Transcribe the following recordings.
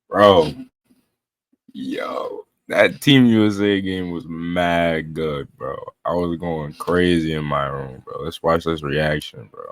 Bro, yo, that Team USA game was mad good, bro. I was going crazy in my room, bro. Let's watch this reaction, bro.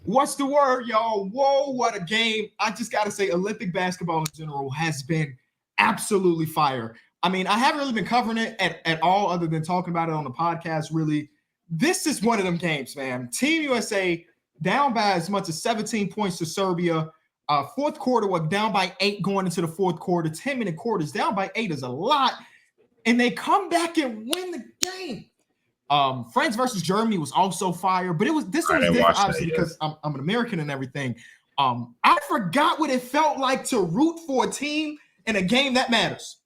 What's the word, y'all? Whoa, what a game. I just got to say, Olympic basketball in general has been absolutely fire. I mean, I haven't really been covering it at all other than talking about it on the podcast, really. This is one of them games, man. Team USA down by as much as 17 points to Serbia. Fourth quarter, was down by 8 going into the fourth quarter. 10-minute quarters, down by 8 is a lot. And they come back and win the game. France versus Germany was also fire, but this one was different, obviously, because I'm an American and everything. I forgot what it felt like to root for a team in a game that matters.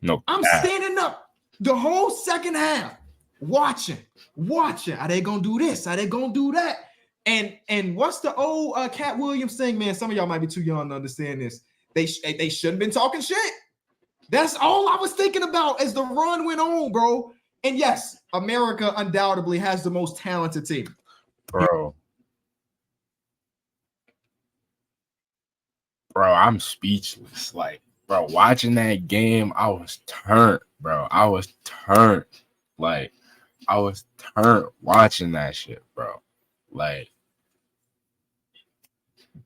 No, I'm standing up the whole second half, watching. Are they gonna do this? Are they gonna do that? And what's the old Cat Williams thing, man? Some of y'all might be too young to understand this. They shouldn't have been talking shit. That's all I was thinking about as the run went on, bro. And yes, America undoubtedly has the most talented team. Bro, I'm speechless. Like, bro, watching that game, I was turned, bro. I was turned. Like, I was turned watching that shit, bro. Like,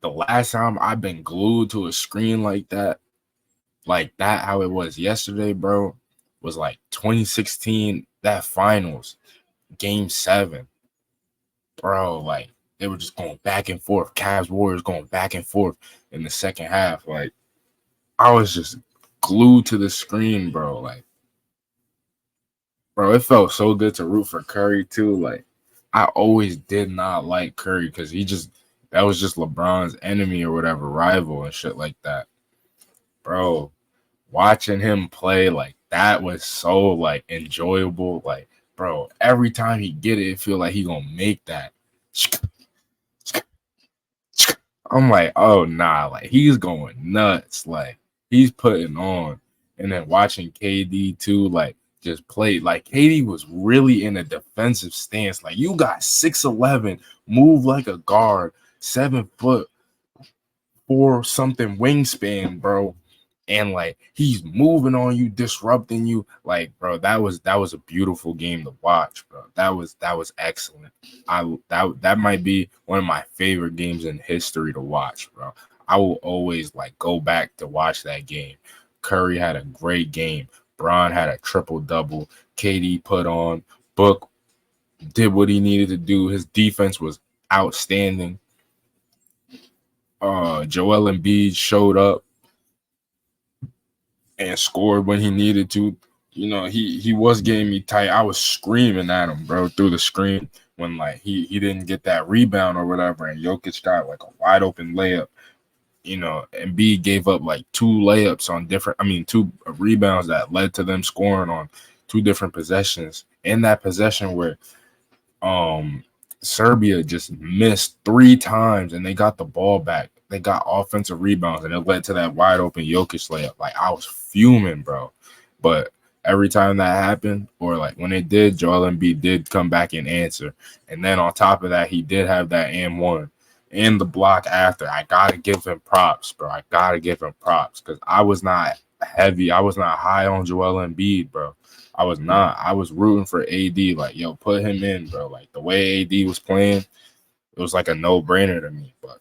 the last time I've been glued to a screen like that, how it was yesterday, bro, was like 2016, that finals, game 7. Bro, like, they were just going back and forth. Cavs Warriors going back and forth in the second half. Like, I was just glued to the screen, bro. Like, bro, it felt so good to root for Curry too. Like, I always did not like Curry because that was just LeBron's enemy or whatever, rival and shit like that. Bro, watching him play, like, that was so, like, enjoyable. Like, bro, every time he get it feel like he gonna make that. I'm like, oh nah, like, he's going nuts. Like, he's putting on. And then watching KD too, like, just play. Like, KD was really in a defensive stance. Like, you got 6'11", move like a guard, 7 foot, 4 something wingspan, bro. And like, he's moving on you, disrupting you. Like, bro, that was a beautiful game to watch, bro. That was excellent. That might be one of my favorite games in history to watch, bro. I will always like go back to watch that game. Curry had a great game. Bron had a triple double. KD put on. Book did what he needed to do. His defense was outstanding. Joel Embiid showed up and scored when he needed to. You know, he was getting me tight. I was screaming at him, bro, through the screen when like he didn't get that rebound or whatever, and Jokic got like a wide open layup. You know, and B gave up like 2 layups on 2 rebounds that led to them scoring on 2 different possessions. In that possession where Serbia just missed 3 times and they got the ball back. They got offensive rebounds and it led to that wide open Jokic layup. Like, I was fuming, bro. But every time that happened, or like when it did, Joel Embiid did come back and answer. And then on top of that, he did have that and one in the block after. I gotta give him props, bro. I gotta give him props because I was not heavy. I was not high on Joel Embiid, bro. I was not. I was rooting for AD. Like, yo, put him in, bro. Like, the way AD was playing, it was like a no-brainer to me. But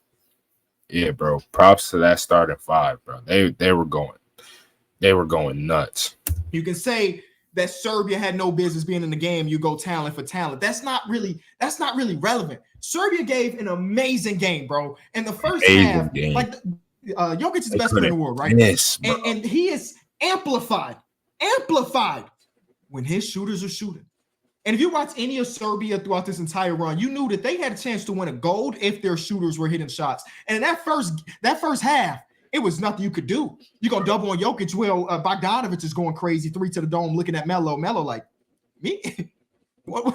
yeah, bro. Props to that starting 5, bro. They were going nuts. You can say that Serbia had no business being in the game. You go talent for talent. That's not really relevant. Serbia gave an amazing game, bro. In the first half, game. Like Jokic is the best player in the world, right? Yes, and he is amplified when his shooters are shooting. And if you watch any of Serbia throughout this entire run, you knew that they had a chance to win a gold if their shooters were hitting shots. And in that first half, it was nothing you could do. You're going to double on Jokic. Well, Bogdanovich is going crazy, 3 to the dome, looking at Melo. Melo like, me?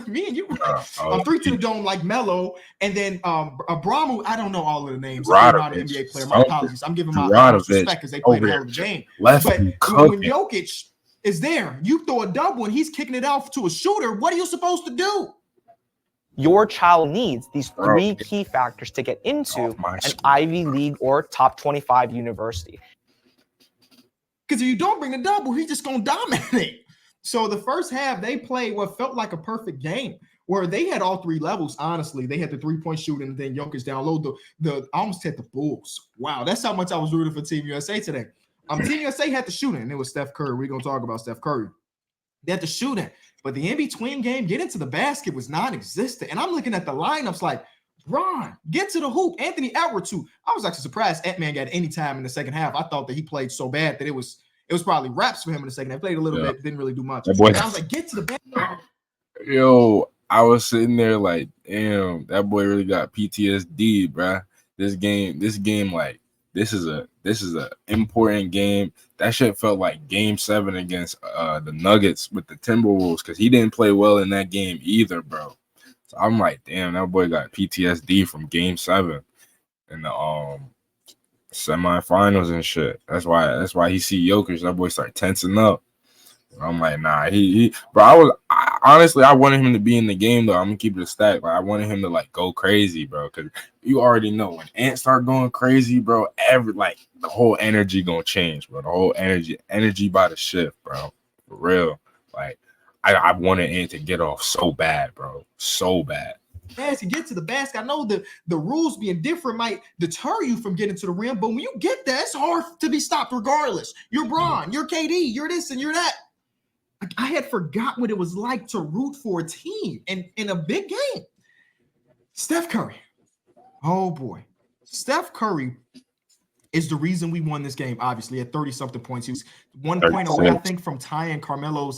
Me and you? 3 to the dome like Melo. And then Abramu, I don't know all of the names. I'm not an NBA player. My apologies. I'm giving my respect because they played a hell of a game. But when Jokic is there, you throw a double and he's kicking it out to a shooter. What are you supposed to do? Your child needs these 3 key factors to get into an Ivy League or top 25 university. Because if you don't bring the double, he's just gonna dominate. So the first half, they played what felt like a perfect game, where they had all three levels. Honestly, they had the 3-point shooting, and then Jokic down low. The almost had the Bulls. Wow, that's how much I was rooting for Team USA today. Team USA had the shooting, and it was Steph Curry. We're gonna talk about Steph Curry. They had the shooting, but the in-between game, getting to the basket was non-existent. And I'm looking at the lineups like, Bron, get to the hoop. Anthony Edwards, too. I was actually surprised Ant-Man got any time in the second half. I thought that he played so bad that it was probably wraps for him in the second half. Played a little bit, didn't really do much. That boy, I was like, get to the basket. Yo, I was sitting there like, damn, that boy really got PTSD, bruh. This game, like, this is a important game. That shit felt like Game 7 against the Nuggets with the Timberwolves, because he didn't play well in that game either, bro. So I'm like, damn, that boy got PTSD from Game 7 in the semifinals and shit. That's why he see Jokic, that boy start tensing up. I'm like, nah, bro. Honestly, I wanted him to be in the game though. I'm gonna keep it a stack. Like, I wanted him to like go crazy, bro. Because you already know when Ant start going crazy, bro. The whole energy gonna change, bro. The whole energy by the shift, bro. For real. Like, I wanted Ant to get off so bad, bro. So bad. As you get to the basket, I know the rules being different might deter you from getting to the rim, but when you get there, it's hard to be stopped regardless. You're Bron, you're KD, you're this and you're that. I had forgot what it was like to root for a team in a big game. Steph Curry. Oh, boy. Steph Curry is the reason we won this game, obviously, at 30-something points. He was 1 point away, I think, from tying Carmelo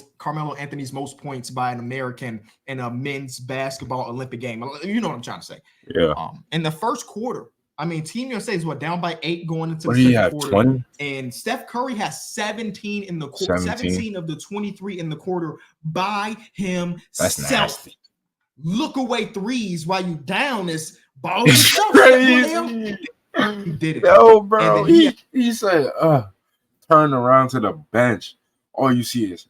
Anthony's most points by an American in a men's basketball Olympic game. You know what I'm trying to say. Yeah. In the first quarter, I mean, Team USA is down by 8 going into the second quarter. 20? And Steph Curry has 17 in the quarter, 17 of the 23 in the quarter by himself. That's nasty. Look away threes while you down this ball of stuff. Crazy. He did it. Yo, bro. He said, turn around to the bench. All you see is,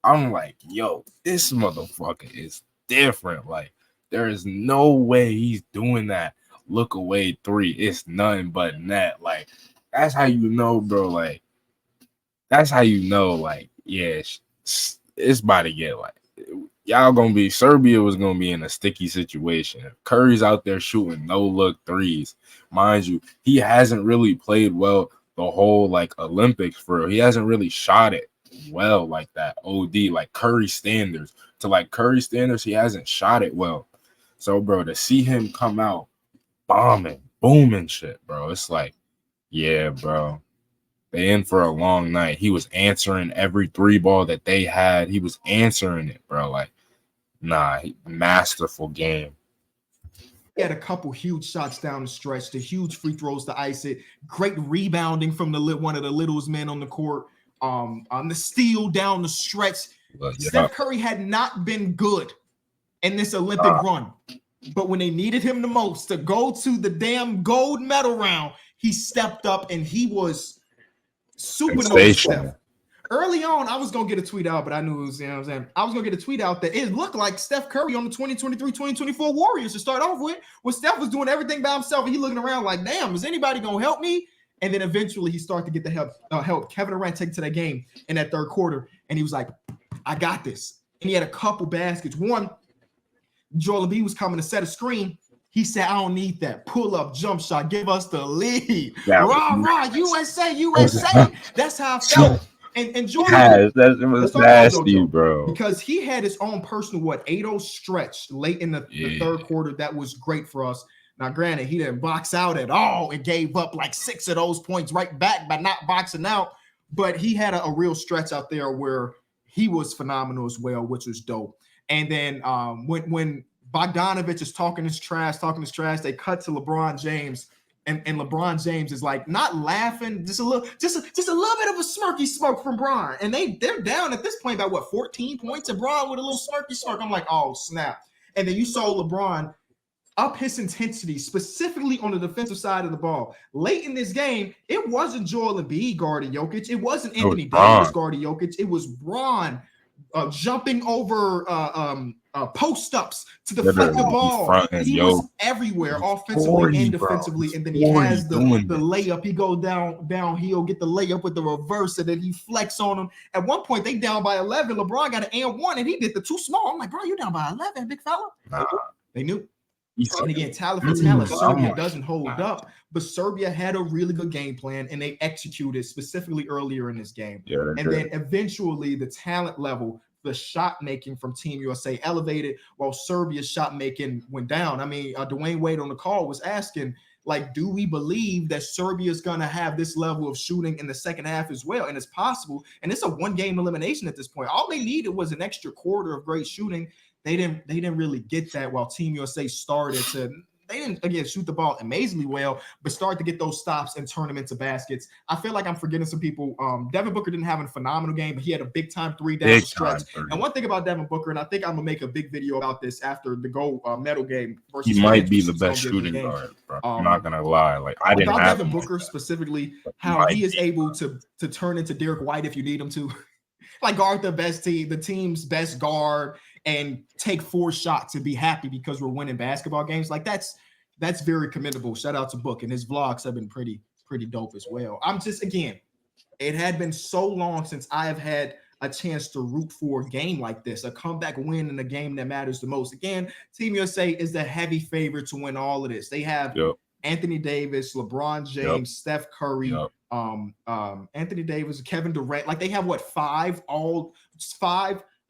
I'm like, yo, this motherfucker is different. Like, there is no way he's doing that. Look away three. It's nothing but net. Like, that's how you know, bro. Like, that's how you know, like, yeah, it's about to get like, Serbia was gonna be in a sticky situation. Curry's out there shooting no look threes. Mind you, he hasn't really played well the whole like Olympics for real. He hasn't really shot it well like that. OD, like Curry standards. To like Curry standards, he hasn't shot it well. So, bro, to see him come out bombing, booming shit, bro. It's like, yeah, bro. They in for a long night. He was answering every 3 ball that they had. He was answering it, bro. Like, nah, masterful game. He had a couple huge shots down the stretch, the huge free throws to ice it. Great rebounding from one of the littlest men on the court. On the steal down the stretch. Steph Curry had not been good in this Olympic run. But when they needed him the most to go to the damn gold medal round, he stepped up and he was supernova Steph. Early on, I was going to get a tweet out, but I knew it was, you know what I'm saying? I was going to get a tweet out that it looked like Steph Curry on the 2023-2024 Warriors to start off with, when Steph was doing everything by himself and he looking around like, damn, is anybody going to help me? And then eventually he started to get the help. Kevin Durant take to that game in that third quarter, and he was like, I got this. And he had a couple baskets. One, Joel Embiid was coming to set a screen. He said, I don't need that. Pull up, jump shot, give us the lead. Rah, USA. That's how I felt. And Jordan, that was nasty, bro. Because he had his own personal 8-0 stretch late in the third quarter that was great for us. Now, granted, he didn't box out at all and gave up like 6 of those points right back by not boxing out. But he had a real stretch out there where he was phenomenal as well, which was dope. And then when Bogdanovich is talking his trash, they cut to LeBron James. And LeBron James is like not laughing, just a little bit of a smirky smirk from Bron. And they're down at this point by 14 points, and Bron with a little smirky smirk. I'm like, oh snap! And then you saw LeBron up his intensity, specifically on the defensive side of the ball. Late in this game, it wasn't Joel Embiid guarding Jokic. It wasn't Anthony Davis guarding Jokic. It was Bron jumping over post ups to deflect the Literally, he's ball. fronting, He yo. was everywhere, He's offensively 40, and bro. defensively. He's And then he 40 has the doing this. layup. He go downhill, get the layup with the reverse, and then he flex on him. At one point, they down by 11. LeBron got an and one, and he did the too small. I'm like, bro, you down by 11, big fella. Nah, They knew. he's And again, talent for talent, I'm Serbia like, doesn't hold nah. up, but Serbia had a really good game plan and they executed specifically earlier in this game. Yeah, And then eventually the talent level, the shot making from Team USA elevated while Serbia's shot making went down. I mean, Dwayne Wade on the call was asking, like, do we believe that Serbia is going to have this level of shooting in the second half as well? And it's possible. And it's a one-game elimination at this point. All they needed was an extra quarter of great shooting. They didn't really get that while Team USA started to. They didn't, again, shoot the ball amazingly well, but start to get those stops and turn them into baskets. I feel like I'm forgetting some people. Devin Booker didn't have a phenomenal game, but he had a big-time three down the stretch. And one thing about Devin Booker, and I think I'm going to make a big video about this after the gold medal game versus he might France, be the best shooting guard, bro. I'm not going to lie. Like, I didn't have Devin Booker specifically, how he is able to turn into Derek White if you need him to. Like, guard the best team, the team's best guard, and take 4 shots and be happy because we're winning basketball games. Like, that's very commendable. Shout out to Book, and his vlogs have been pretty dope as well. I'm just, again, it had been so long since I have had a chance to root for a game like this, a comeback win in a game that matters the most. Again, Team USA is the heavy favorite to win all of this. They have Anthony Davis, LeBron James, Steph Curry, Anthony Davis, Kevin Durant. Like, they have what, 5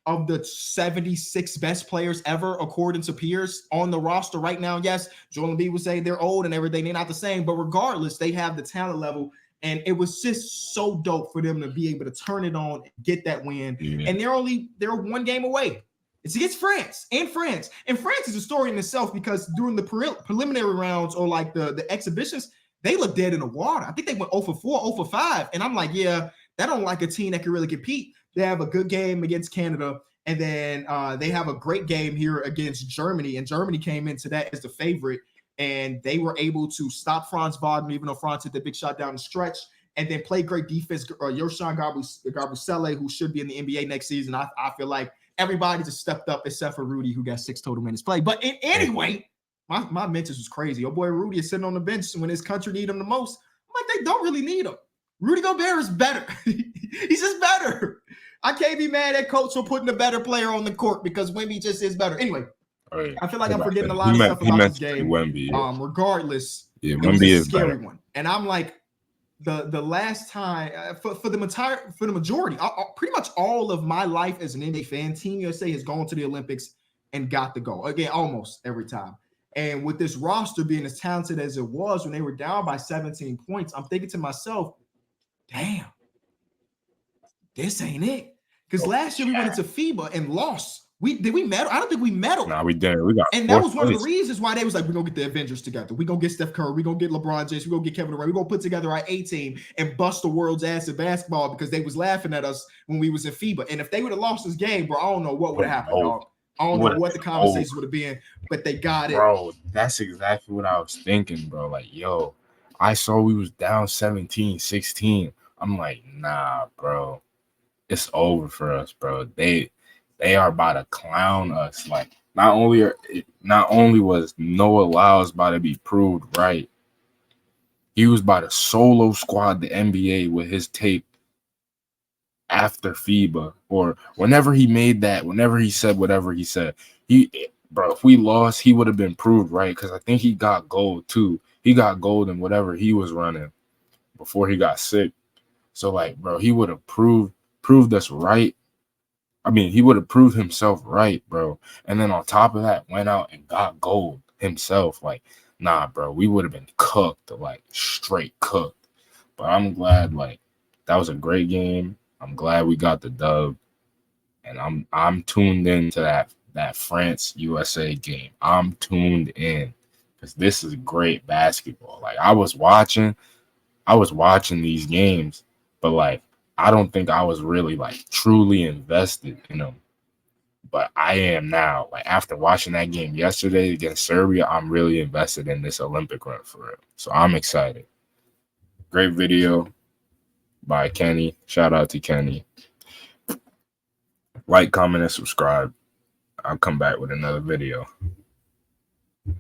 of the 76 best players ever, according to peers, on the roster right now. Yes, Joel Embiid would say they're old and everything. They're not the same, but regardless, they have the talent level. And it was just so dope for them to be able to turn it on, get that win. Yeah. And they're 1 game away. It's against France. And France is a story in itself because during the preliminary rounds or like the exhibitions, they look dead in the water. I think they went 0 for 4, 0 for 5. And I'm like, yeah, that don't like a team that can really compete. They have a good game against Canada. And then they have a great game here against Germany. And Germany came into that as the favorite. And they were able to stop Franz Wagner, even though Franz hit the big shot down the stretch, and then play great defense. Yoshan Garbusele, who should be in the NBA next season. I feel like everybody just stepped up except for Rudy, who got 6 total minutes played. But anyway, my mentions was crazy. Your boy Rudy is sitting on the bench when his country need him the most. I'm like, they don't really need him. Rudy Gobert is better. He's just better. I can't be mad at coach for putting a better player on the court because Wemby just is better. Anyway, I feel like I'm forgetting a lot of stuff about this game. Wemby, regardless, Wemby is a scary better one. And I'm like, the last time for the majority, pretty much all of my life as an NBA fan, Team USA has gone to the Olympics and got the gold again almost every time. And with this roster being as talented as it was when they were down by 17 points, I'm thinking to myself, damn, this ain't it. Because last year we went into FIBA and lost. Did we medal? I don't think we medaled. No, we didn't. We got, and that was one of the reasons why they was like, we're gonna get the Avengers together. We're gonna get Steph Curry, we're gonna get LeBron James, we're gonna get Kevin Durant, we're gonna put together our A team and bust the world's ass at basketball because they was laughing at us when we was in FIBA. And if they would have lost this game, bro, I don't know what would have happened, dog. I don't know what the conversations would have been, but they got it. Bro, that's exactly what I was thinking, bro. Like, yo, I saw we was down 17-16. I'm like, nah, bro. It's over for us, bro. They are about to clown us. Like, not only was Noah Lyles about to be proved right, he was about to solo squad the NBA with his tape after FIBA or whenever he said whatever he said. Bro, if we lost, he would have been proved right because I think he got gold too. He got gold in whatever he was running before he got sick. So, like, bro, he would have proved us right. I mean, he would have proved himself right, bro. And then on top of that, went out and got gold himself. Like, nah, bro, we would have been cooked, like straight cooked. But I'm glad, like, that was a great game. I'm glad we got the dub. And I'm tuned into that France USA game. I'm tuned in because this is great basketball. Like, I was watching these games, but like, I don't think I was really like truly invested in them, but I am now. Like, after watching that game yesterday against Serbia, I'm really invested in this Olympic run for it. So I'm excited. Great video by Kenny. Shout out to Kenny. Like, comment, and subscribe. I'll come back with another video.